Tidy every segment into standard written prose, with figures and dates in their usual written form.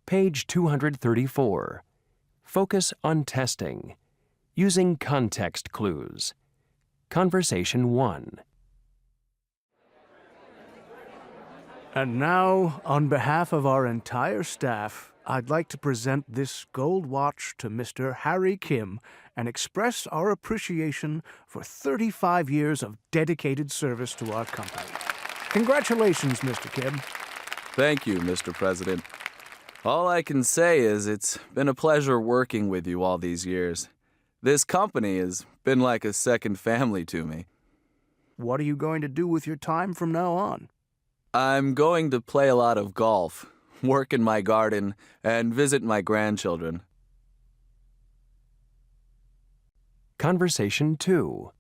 Page 234. Focus on testing. Using context clues. Conversation 1. And now, on behalf of our entire staff, I'd like to present this gold watch to Mr. Harry Kim and express our appreciation for 35 years of dedicated service to our company. Congratulations, Mr. Kim. Thank you, Mr. President. All I can say is it's been a pleasure working with you all these years. This company has been like a second family to me. What are you going to do with your time from now on? I'm going to play a lot of golf, work in my garden, and visit my grandchildren. Conversation 2.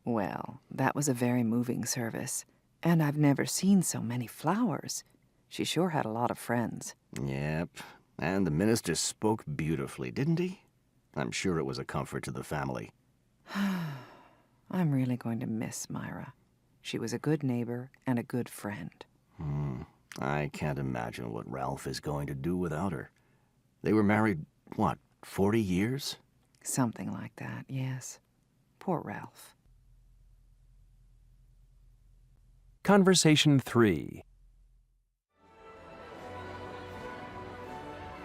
Well, that was a very moving service. And I've never seen so many flowers. She sure had a lot of friends. Yep, and the minister spoke beautifully, didn't he? I'm sure it was a comfort to the family. I'm really going to miss Myra. She was a good neighbor and a good friend. I can't imagine what Ralph is going to do without her. They were married, what, 40 years? Something like that, yes. Poor Ralph. Conversation 3.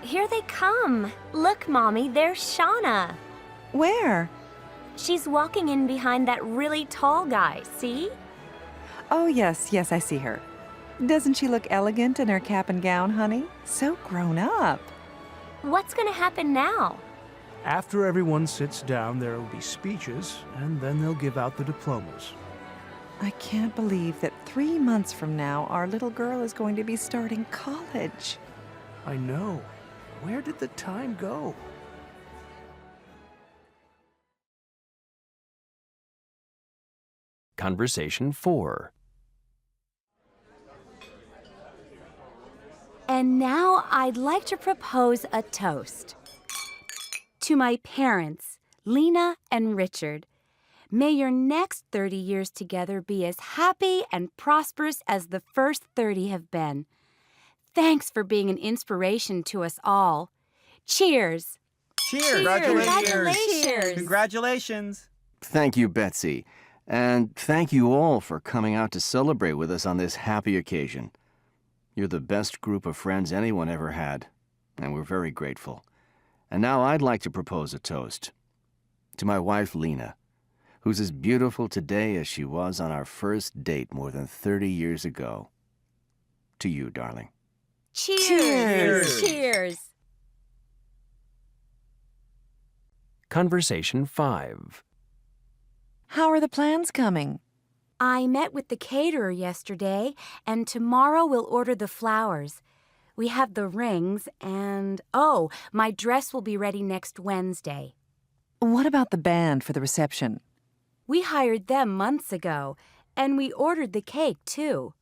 Here they come. Look, Mommy, there's Shauna. Where? She's walking in behind that really tall guy, see? Oh, yes, I see her. Doesn't she look elegant in her cap and gown, honey? So grown up. What's gonna happen now? After everyone sits down, there will be speeches, and then they'll give out the diplomas. I can't believe that 3 months from now, our little girl is going to be starting college. I know. Where did the time go? Conversation 4. And now I'd like to propose a toast. To my parents, Lena and Richard. May your next 30 years together be as happy and prosperous as the first 30 have been. Thanks for being an inspiration to us all. Cheers! Cheers! Congratulations! Congratulations! Thank you, Betsy. And thank you all for coming out to celebrate with us on this happy occasion. You're the best group of friends anyone ever had, and we're very grateful. And now I'd like to propose a toast. To my wife, Lena, who's as beautiful today as she was on our first date more than 30 years ago. To you, darling. Cheers! Cheers! Conversation 5. How are the plans coming? I met with the caterer yesterday, and tomorrow we'll order the flowers. We have the rings, and, oh, my dress will be ready next Wednesday. What about the band for the reception? We hired them months ago, and we ordered the cake, too.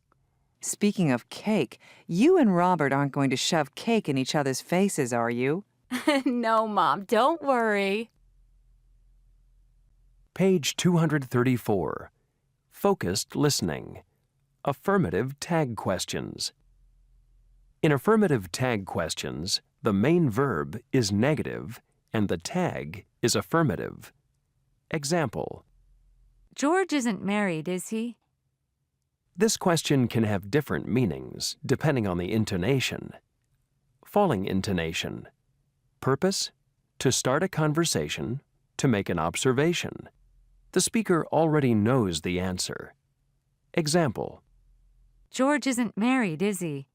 Speaking of cake, you and Robert aren't going to shove cake in each other's faces, are you? No, Mom, don't worry. Page 234. Focused listening. Affirmative tag questions. In affirmative tag questions, the main verb is negative and the tag is affirmative. Example. George isn't married, is he? This question can have different meanings depending on the intonation. Falling intonation. Purpose: to start a conversation, to make an observation. The speaker already knows the answer. Example. George isn't married, is he?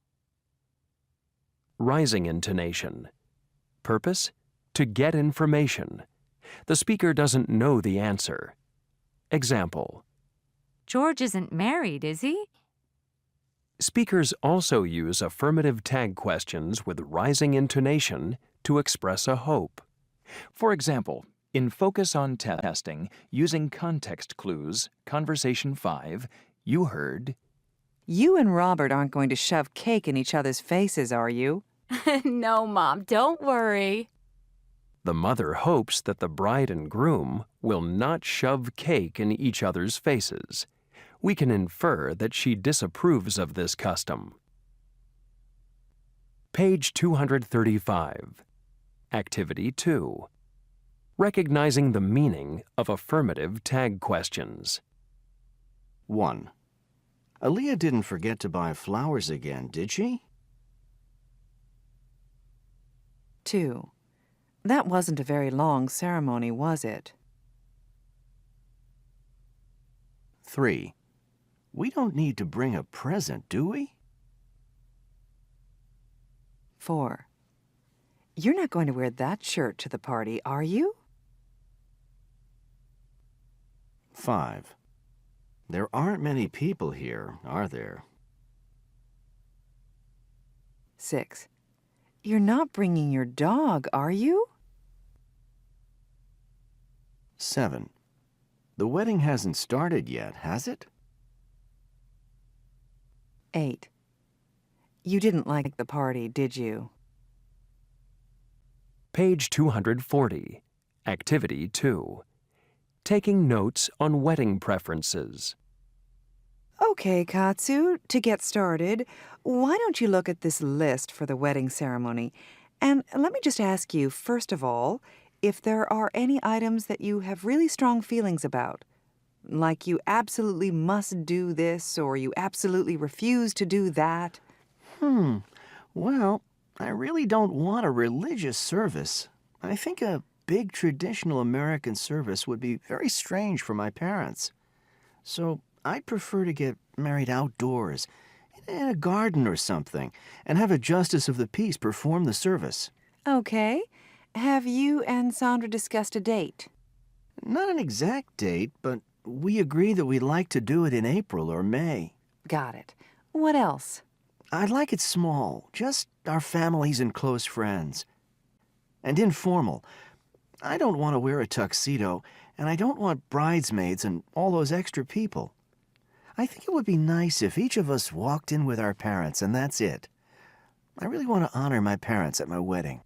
Rising intonation. Purpose: to get information. The speaker doesn't know the answer. Example. George isn't married, is he? Speakers also use affirmative tag questions with rising intonation to express a hope. For example, in Focus on Testing, using context clues, Conversation 5, you heard, You and Robert aren't going to shove cake in each other's faces, are you? No, Mom, don't worry. The mother hopes that the bride and groom will not shove cake in each other's faces. We can infer that she disapproves of this custom. Page 235. Activity 2. Recognizing the meaning of affirmative tag questions. 1. Aaliyah didn't forget to buy flowers again, did she? 2. That wasn't a very long ceremony, was it? 3. We don't need to bring a present, do we? 4. You're not going to wear that shirt to the party, are you? 5. There aren't many people here, are there? 6. You're not bringing your dog, are you? 7. The wedding hasn't started yet, has it? 8. You didn't like the party, did you? Page 240. Activity 2. Taking notes on wedding preferences. Okay, Katsu, to get started, why don't you look at this list for the wedding ceremony? And let me just ask you, first of all, if there are any items that you have really strong feelings about. Like you absolutely must do this, or you absolutely refuse to do that. Well, I really don't want a religious service. I think a big traditional American service would be very strange for my parents. So I'd prefer to get married outdoors, in a garden or something, and have a justice of the peace perform the service. Okay. Have you and Sandra discussed a date? Not an exact date, but we agreed that we'd like to do it in April or May. Got it. What else? I'd like it small, just our families and close friends. And informal. I don't want to wear a tuxedo, and I don't want bridesmaids and all those extra people. I think it would be nice if each of us walked in with our parents, and that's it. I really want to honor my parents at my wedding.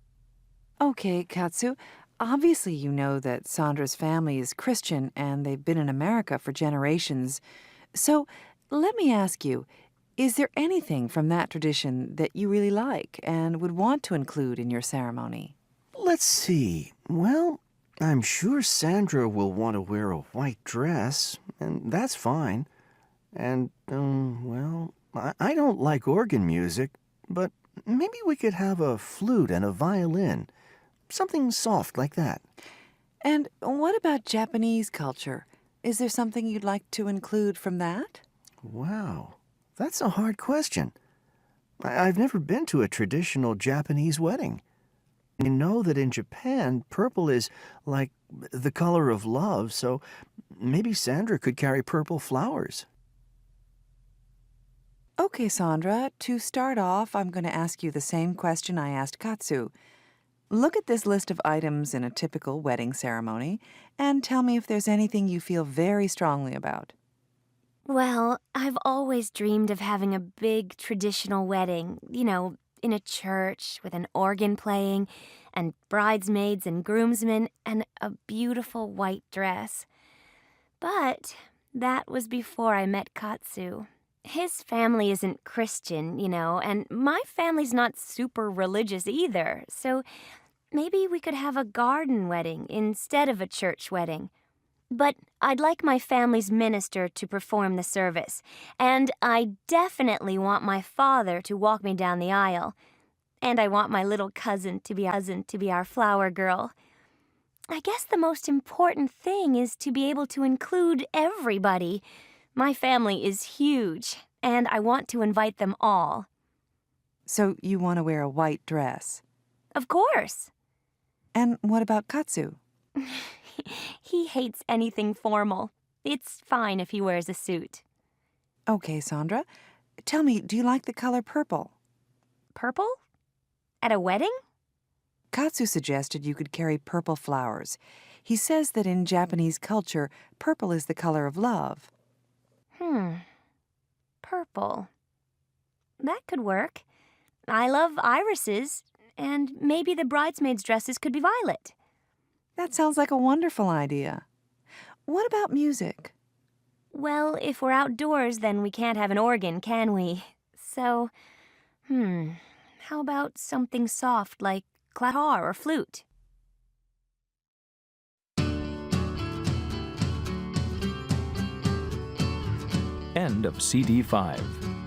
Okay, Katsu. Obviously, you know that Sandra's family is Christian and they've been in America for generations. So, let me ask you, is there anything from that tradition that you really like and would want to include in your ceremony? Let's see. Well, I'm sure Sandra will want to wear a white dress, and that's fine. And, well, I don't like organ music, but maybe we could have a flute and a violin. Something soft like that. And what about Japanese culture? Is there something you'd like to include from that? Wow, that's a hard question. I've never been to a traditional Japanese wedding. I know that in Japan, purple is like the color of love, so maybe Sandra could carry purple flowers. Okay, Sandra, to start off, I'm going to ask you the same question I asked Katsu. Look at this list of items in a typical wedding ceremony and tell me if there's anything you feel very strongly about. Well, I've always dreamed of having a big traditional wedding, in a church with an organ playing and bridesmaids and groomsmen and a beautiful white dress. But that was before I met Katsu. His family isn't Christian, and my family's not super religious either, so maybe we could have a garden wedding instead of a church wedding. But I'd like my family's minister to perform the service, and I definitely want my father to walk me down the aisle. And I want my little cousin to be our flower girl. I guess the most important thing is to be able to include everybody. My family is huge, and I want to invite them all. So you want to wear a white dress? Of course. And what about Katsu? He hates anything formal. It's fine if he wears a suit. Okay, Sandra. Tell me, do you like the color purple? Purple? At a wedding? Katsu suggested you could carry purple flowers. He says that in Japanese culture, purple is the color of love. Purple. That could work. I love irises, and maybe the bridesmaids' dresses could be violet. That sounds like a wonderful idea. What about music? Well, if we're outdoors, then we can't have an organ, can we? So, How about something soft like guitar or flute? End of CD 5.